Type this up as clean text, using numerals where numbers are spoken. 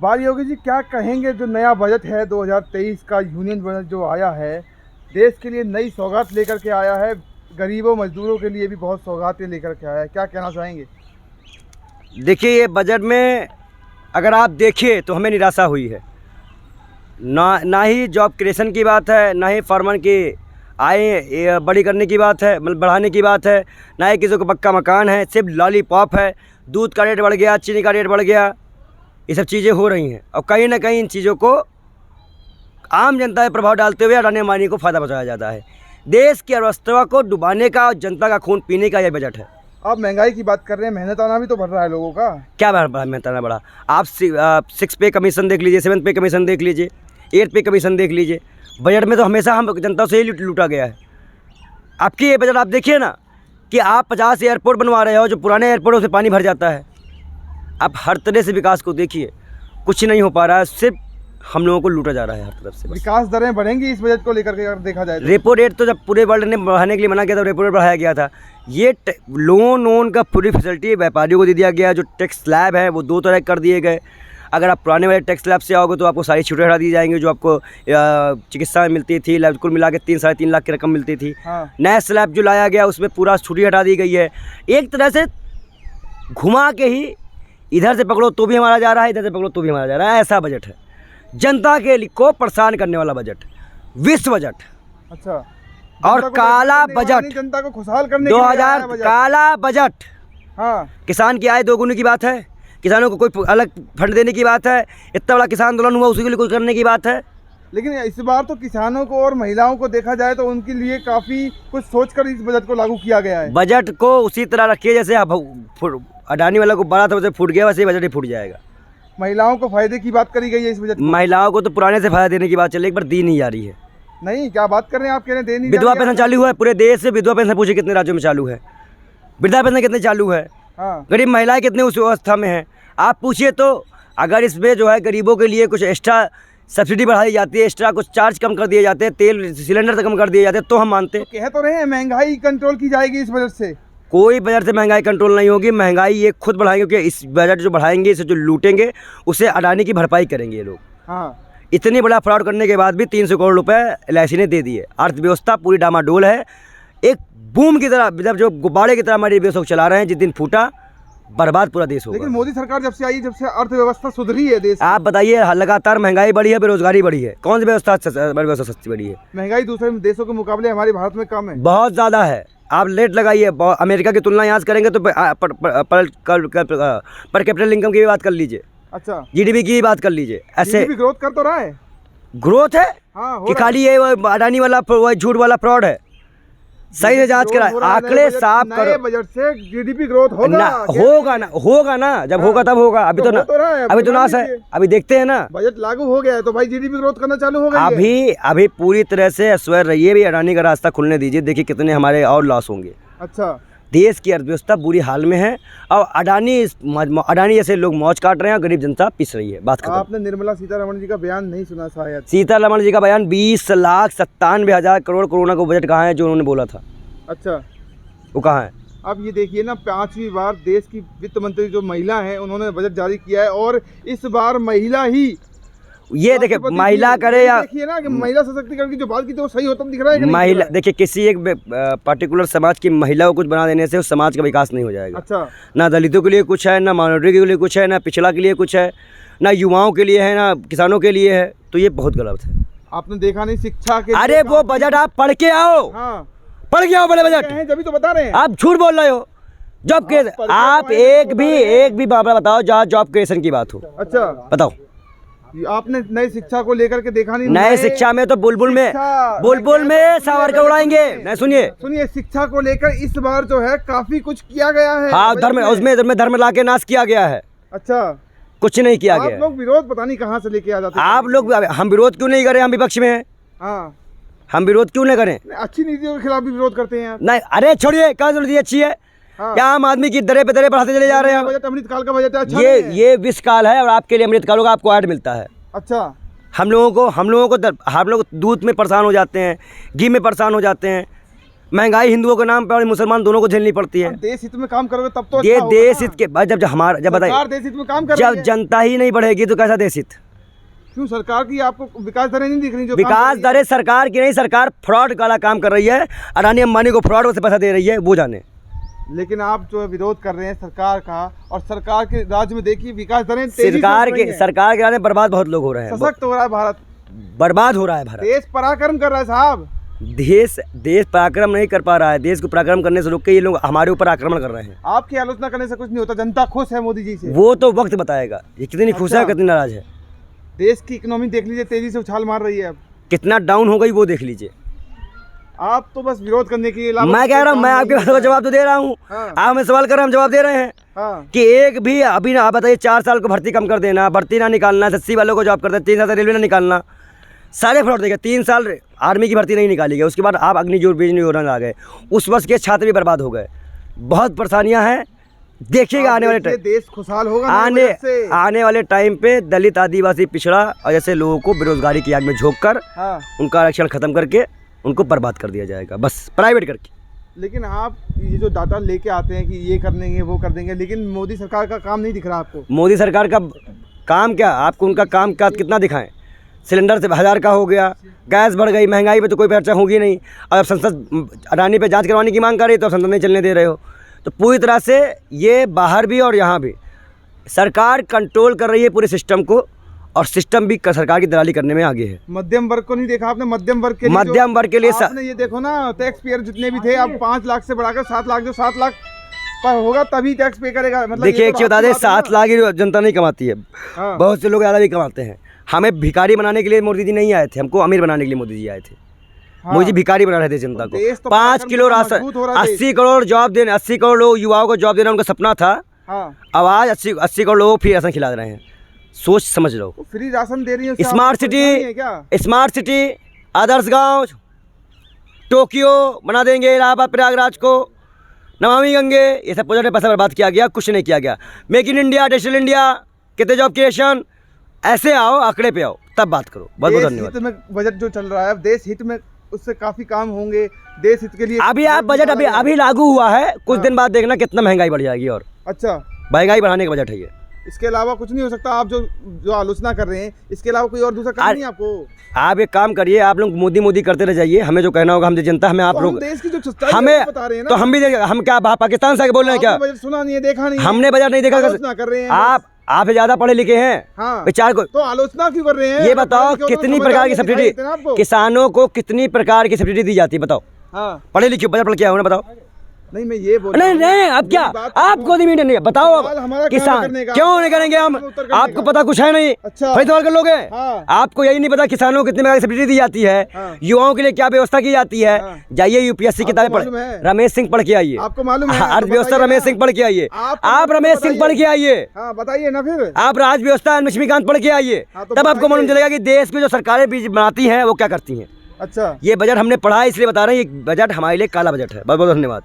बाल योगी जी, क्या कहेंगे जो नया बजट है 2023 का, यूनियन बजट जो आया है, देश के लिए नई सौगात लेकर के आया है, गरीबों मजदूरों के लिए भी बहुत सौगातें लेकर के आया है, क्या कहना चाहेंगे? देखिए, ये बजट में अगर आप देखिए तो हमें निराशा हुई है। ना ही जॉब क्रिएशन की बात है, ना ही फार्मर की आय बड़ी करने की बात है, मतलब बढ़ाने की बात है, ना ही किसी को पक्का मकान है। सिर्फ लॉलीपॉप है। दूध का रेट बढ़ गया, चीनी का रेट बढ़ गया, ये सब चीज़ें हो रही हैं और कहीं ना कहीं इन चीज़ों को आम जनता पर प्रभाव डालते हुए अडानी अंबानी को फ़ायदा पहुँचाया जाता है। देश की अर्थव्यवस्था को डुबाने का और जनता का खून पीने का यह बजट है। आप महंगाई की बात कर रहे हैं, मेहनताना भी तो बढ़ रहा है लोगों का। क्या मेहनताना बढ़ा? आप 6 पे कमीशन देख लीजिए, 7 पे कमीशन देख लीजिए, 8 पे कमीशन देख लीजिए। बजट में तो हमेशा हम जनता से ही लूटा गया है। आपकी ये बजट आप देखिए ना कि आप 50 एयरपोर्ट बनवा रहे हो, जो पुराने एयरपोर्टों से पानी भर जाता है। आप हर तरह से विकास को देखिए, कुछ नहीं हो पा रहा है, सिर्फ हम लोगों को लूटा जा रहा है हर तरफ से। विकास दरें बढ़ेंगी इस बजट को लेकर के अगर देखा जाए तो? रेपो रेट तो जब पूरे वर्ल्ड ने बढ़ाने के लिए मना किया था, रेपो रेट बढ़ाया गया था। ये लोन का पूरी फैसिलिटी व्यापारियों को दे दिया गया। जो टैक्स स्लैब है वो 2 तरह कर दिए गए। अगर आप पुराने वाले टैक्स स्लैब से आओगे तो आपको सारी छूटें हटा दी जाएंगी, जो आपको चिकित्सा में मिलती थी। कुल मिला के 3-3.5 लाख की रकम मिलती थी। हाँ। नया स्लैब जो लाया गया उसमें पूरा छुट्टी हटा दी गई है। एक तरह से घुमा के ही इधर से पकड़ो तो भी हमारा जा रहा है, इधर से पकड़ो तो भी हमारा जा रहा है। ऐसा बजट है, जनता के लिए को परेशान करने वाला बजट, विश्व बजट। अच्छा। और काला बजट, जनता को खुशहाल करने 2000 काला बजट। हाँ। किसान की आय दोगुनी की बात है, किसानों को कोई अलग फंड देने की बात है। इतना बड़ा किसान आंदोलन हुआ, उसी के लिए कुछ करने की बात है। लेकिन इस बार तो किसानों को और महिलाओं को देखा जाए तो उनके लिए काफ़ी कुछ सोचकर इस बजट को लागू किया गया है। बजट को उसी तरह रखिए जैसे अडानी वाला को बड़ा था वैसे फूट गया, वैसे बजट ही फूट जाएगा। महिलाओं को फायदे की बात करी गई है इस बजट में। महिलाओं को तो पुराने से फायदा देने की बात चल रही है, एक बार दी नहीं जा रही है। नहीं, क्या बात कर रहे हैं आप? कह रहे हैं दे नहीं। विधवा पेंशन चालू हुआ है पूरे देश से। विधवा पेंशन पूछिए कितने राज्यों में चालू है, वृद्धा पेंशन कितने चालू है, हाँ। गरीब महिलाएं कितने उस अवस्था में हैं आप पूछिए। तो अगर इसमें जो है गरीबों के लिए कुछ एक्स्ट्रा सब्सिडी बढ़ाई जाती है, एक्स्ट्रा कुछ चार्ज कम कर दिए जाते हैं, तेल सिलेंडर से कम कर दिए जाते हैं, तो हम मानते। तो कह तो रहे हैं महंगाई कंट्रोल की जाएगी इस बजट से। कोई बजट से महंगाई कंट्रोल नहीं होगी। महंगाई ये खुद बढ़ाएंगे, क्योंकि इस बजट जो बढ़ाएंगे, इसे जो लूटेंगे उसे अडानी की भरपाई करेंगे ये लोग। हाँ। इतनी बड़ा फ्रॉड करने के बाद भी 300 करोड़ रुपए LIC ने दे दिए। अर्थव्यवस्था पूरी डामाडोल है। एक बूम की तरह, मतलब जो गुब्बारे की तरह हमारी अर्थव्यवस्था चला रहे हैं। जिस दिन फूटा बर्बाद पूरा देश होगा। लेकिन मोदी सरकार जब से आई, जब से अर्थव्यवस्था सुधरी है देश। आप बताइए, लगातार महंगाई बढ़ी है, बेरोजगारी बढ़ी है, कौन सी व्यवस्था सस्ती बढ़ी है? महंगाई दूसरे देशों के मुकाबले हमारे भारत में कम है, बहुत ज़्यादा है। आप रेट लगाइए, अमेरिका की तुलना यहाँ करेंगे तो पर कैपिटल इनकम की भी बात कर लीजिए। अच्छा। GDP की बात कर लीजिए। ऐसे ग्रोथ कर तो रहा है, ग्रोथ है। हाँ, कि खाली ये अडानी वाला झूठ वाला फ्रॉड है। सही से जांच करा, आंकड़े साफ करो। बजट से GDP ग्रोथ होगा ना जब होगा तब होगा। अभी तो नाश है। अभी देखते हैं ना, बजट लागू हो गया है तो भाई GDP ग्रोथ करना चालू हो गया है। अभी पूरी तरह से अस्वस्थ रहिए भी, अडानी का रास्ता खुलने दीजिए, देखिए कितने हमारे और लॉस होंगे। अच्छा। देश की अर्थव्यवस्था बुरी हाल में है और अडानी जैसे लोग मौज काट रहे हैं, गरीब जनता पिस रही है। बात खत्म। आपने निर्मला सीतारमण जी का बयान नहीं सुना शायद? सीतारमण जी का बयान 20,97,000 करोड़ कोरोना को बजट कहाँ है जो उन्होंने बोला था? अच्छा, वो कहाँ है? अब ये देखिए ना, 5वीं बार देश की वित्त मंत्री जो महिला है उन्होंने बजट जारी किया है और इस बार महिला ही, ये देखिए महिला करे या देखिए ना कि महिला सशक्तिकरण की जो बात की तो सही होता दिख रहा है। महिला देखिए, किसी एक पर्टिकुलर समाज की महिला को कुछ बना देने से उस समाज का विकास नहीं हो जाएगा। अच्छा। ना दलितों के लिए कुछ है, ना माइनॉरिटी के लिए कुछ है, ना पिछड़ा के लिए कुछ है, ना युवाओं के लिए है, ना किसानों के लिए है। तो ये बहुत गलत है। आपने देखा नहीं शिक्षा के? अरे वो बजट आप पढ़ के आओ। हाँ, पढ़ के आओ बड़े बजट हैं, जब तो बता रहे हैं। आप झूठ बोल रहे हो। जॉब क्रिएशन, आप एक भी मामला बताओ जहाँ जॉब क्रिएशन की बात हो। अच्छा, बताओ। आपने नई शिक्षा को लेकर के देखा नहीं? नए शिक्षा में तो बुलबुल में सावर का उड़ाएंगे। नहीं, सुनिए शिक्षा को लेकर इस बार जो है काफी कुछ किया गया है। हाँ, उसमें धर्म ला के नाश किया गया है। अच्छा, कुछ नहीं किया गया। आप लोग विरोध पता नहीं कहाँ से लेके आ जाते हैं। आप लोग, हम विरोध क्यों नहीं करें? हम विपक्ष में हैं। हाँ, हम विरोध क्यों नहीं करें? अच्छी नीतियों के खिलाफ भी विरोध करते हैं। नहीं, अरे छोड़िए, क्या नीति अच्छी है? हाँ। क्या आम आदमी की दरे पे दरे बढ़ाते चले जा रहे हैं? बजट अमृतकाल का बजट है। अच्छा, ये विषकाल है और आपके लिए अमृतकाल होगा, आपको ऐड मिलता है। अच्छा। हम लोग दूध में परेशान हो जाते हैं, घी में परेशान हो जाते हैं, महंगाई हिंदुओं के नाम पे और मुसलमान दोनों को झेलनी पड़ती है। अब देश हित में काम करोगे तब तो ये अच्छा होगा देश ना। हित के बाद जब हमारा जब बताइए, सरकार देश हित में काम कर रही जब है। जनता ही नहीं बढ़ेगी तो कैसा देश हित? क्यों सरकार की आपको विकास दरें नहीं दिख रही? जो काम विकास कर रही है? दरें सरकार की नहीं, सरकार फ्रॉड वाला काम कर रही है। अडानी अंबानी को फ्रॉड से पैसा दे रही है, वो जाने। लेकिन आप जो है विरोध कर रहे हैं सरकार का, और सरकार के राज्य में देखिए विकास दरें तेजी से सरकार बढ़ रही के हैं। सरकार के आने बर्बाद बहुत लोग हो रहे हैं, सशक्त हो रहा है भारत, बर्बाद हो रहा है भारत। देश पराक्रम कर रहा है साहब। देश पराक्रम नहीं कर पा रहा है। देश को पराक्रम करने से रोक के ये लोग हमारे ऊपर आक्रमण कर रहे हैं। आपकी आलोचना करने से कुछ नहीं होता, जनता खुश है मोदी जी से। वो तो वक्त बताएगा ये कितनी खुश है, अच्छा। कितनी नाराज है। देश की इकोनॉमी देख लीजिए, तेजी से उछाल मार रही है। अब कितना डाउन हो गई वो देख लीजिए। आप तो बस विरोध करने के लिए मैं कह रहा हूँ, मैं आपके बातों का जवाब तो दे रहा हूँ। हाँ। आप हमें सवाल कर रहे हैं, हम जवाब दे रहे हैं हाँ। कि एक भी अभी ना, आप बताइए 4 साल को भर्ती कम कर देना, भर्ती ना निकालना, 80 वालों को जॉब कर देना, 3 साल से रेलवे ना निकालना, सारे फ्रॉड देगा। 3 साल आर्मी की भर्ती नहीं निकाली गई, उसके बाद आप अग्निजोर बिजली योजना आ गए, उस वर्ष के छात्र भी बर्बाद हो गए। बहुत परेशानियां हैं, देखिएगा आने वाले टाइम, देश खुशहाल होगा ना से। आने वाले टाइम पे दलित, आदिवासी, पिछड़ा और जैसे लोगों को बेरोजगारी की आग में झोंक कर हाँ। उनका आरक्षण खत्म करके उनको बर्बाद कर दिया जाएगा, बस प्राइवेट करके। लेकिन आप ये जो डाटा लेके आते हैं कि ये कर देंगे वो कर देंगे, लेकिन मोदी सरकार का काम नहीं दिख रहा आपको। मोदी सरकार का काम क्या, आपको उनका काम का कितना दिखाएं? सिलेंडर से 1000 का हो गया, गैस बढ़ गई, महंगाई पे तो कोई चर्चा होगी नहीं। और अब संसद अडानी पे जांच करवाने की मांग कर रही है तो अब संसद नहीं चलने दे रहे हो। तो पूरी तरह से ये बाहर भी और यहाँ भी सरकार कंट्रोल कर रही है पूरे सिस्टम को, और सिस्टम भी सरकार की दलाली करने में आगे है। मध्यम वर्ग को नहीं देखा आपने? मध्यम वर्ग के लिए मध्यम वर्ग के लिए आपने ये देखो ना, टैक्स पेयर जितने भी थे अब 5 लाख से बढ़ाकर 7 लाख, जो 7 लाख पर होगा तभी टैक्स पे करेगा। मतलब देखिए एक चीज बता दें, 7 लाख की जनता नहीं कमाती है, हाँ। बहुत से लोग ज़्यादा भी कमाते हैं। हमें भिखारी बनाने के लिए मोदी जी नहीं आए थे, हमको अमीर बनाने के लिए मोदी जी आए थे। हाँ। मोदी जी भिखारी बना रहे थे जनता को। देश तो 5 किलो राशन, मजबूत हो रहा है 80 करोड़ जॉब देने, 80 करोड़ लोग युवाओं को जॉब देना उनका सपना था। हाँ। अब आज 80 करोड़ लोगों को फ्री राशन खिला रहे हैं। सोच समझ लो, तो फ्री राशन दे रही है, स्मार्ट सिटी, आदर्श गांव, टोक्यो बना देंगे, इलाहाबाद प्रयागराज को, नमामि गंगे, ये सब प्रोजेक्ट में पैसा बर्बाद किया गया, कुछ नहीं किया गया। Make in India, digital India, कितने जॉब क्रिएशन, ऐसे आओ आंकड़े पे आओ तब बात करो। बहुत बहुत धन्यवाद। हित में बजट जो चल रहा है, अब देश हित में उससे काफी काम होंगे देश हित के लिए। अभी आप बजट अभी लागू हुआ है, कुछ दिन बाद देखना कितना महंगाई बढ़ जाएगी। और अच्छा, महंगाई बढ़ाने का बजट है ये। इसके अलावा कुछ नहीं हो सकता? आप जो आलोचना कर रहे हैं, इसके अलावा कोई और दूसरा काम नहीं आपको? आप एक काम करिए, आप लोग मोदी रह रह जाइए, हमें जो कहना होगा हम जनता, हमें आप लोग देश की जो सच्चाई हमें बता रहे हैं ना, तो हम भी हम क्या पाकिस्तान से बोल रहे हैं क्या? बजट सुना नहीं है, देखा नहीं है, हमने बजट नहीं देखा। आलोचना कर रहे हैं आप ज्यादा पढ़े लिखे हैं, हाँ। विचार को तो आलोचना क्यों कर रहे हैं? ये बताओ कितनी प्रकार की सब्सिडी किसानों को, कितनी प्रकार की सब्सिडी दी जाती है बताओ? हाँ। पढ़े लिखे बजट पढ़ के आओ ना, बताओ। नहीं, मैं ये बोल नहीं, अब क्या आपको मीडिया नहीं बताओ? अब किसान क्यों नहीं करेंगे हम? आपको पता कुछ है नहीं? अच्छा, वही सवाल कर लोगे। हाँ। आपको यही नहीं पता किसानों को कितनी प्रकार की सब्सिडी दी जाती है, हाँ। युवाओं के लिए क्या व्यवस्था की जाती है? हाँ। जाइए यूपीएससी किताबें पढ़, रमेश सिंह पढ़ के आइए। आपको मालूम है? अर्थव्यवस्था रमेश सिंह पढ़ के आइए। आप रमेश सिंह पढ़ के आइए। हाँ, बताइए ना फिर। आप राज व्यवस्था लक्ष्मीकांत पढ़ के आइए, तब आपको मालूम चलेगा कि देश में जो सरकारें बनाती हैं वो क्या करती हैं। अच्छा, ये बजट हमने पढ़ा है इसलिए बता रहे हैं, ये बजट हमारे लिए काला बजट है। बहुत बहुत धन्यवाद।